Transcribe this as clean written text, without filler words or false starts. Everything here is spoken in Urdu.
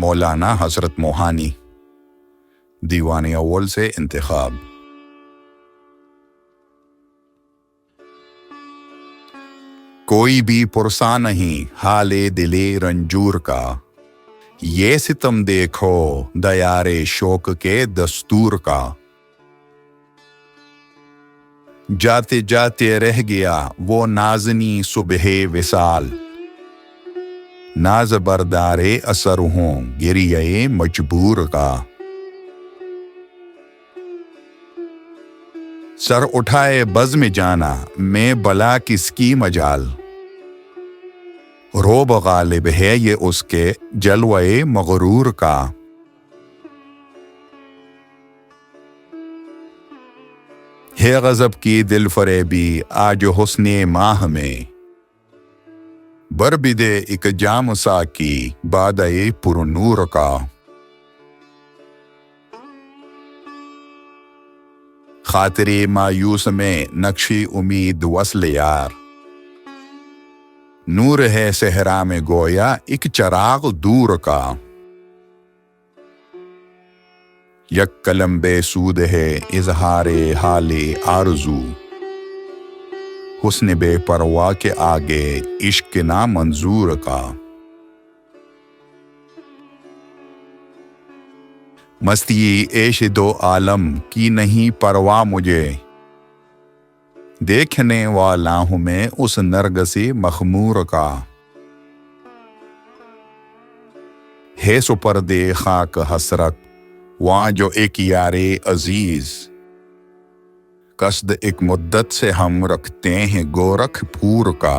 مولانا حضرت موہانی، دیوان اول سے انتخاب۔ کوئی بھی پرسا نہیں حال دل رنجور کا، یہ ستم دیکھو دیار شوق کے دستور کا۔ جاتے جاتے رہ گیا وہ نازنی صبح وصال، ناز بردار اثر ہوں گریہ مجبور کا۔ سر اٹھائے بزم جانا میں بلا کس کی مجال، روب غالب ہے یہ اس کے جلوے مغرور کا۔ ہے غضب کی دل فریبی آج حسن ماہ میں، بربدے ایک جام ساکی بادئے پر نور کا۔ خاطری مایوس میں نقشی امید وصل یار، نور ہے صحرا میں گویا ایک چراغ دور کا۔ یک قلم بے سود ہے اظہار حال آرزو، حسن بے پرواہ کے آگے عشق نا منظور کا۔ مستی عیش دو عالم کی نہیں پرواہ مجھے، دیکھنے والا ہوں میں اس نرگس مخمور کا۔ ہے سپرد خاک حسرت وہاں جو ایک یار عزیز، قصد ایک مدت سے ہم رکھتے ہیں گورکھ پور کا۔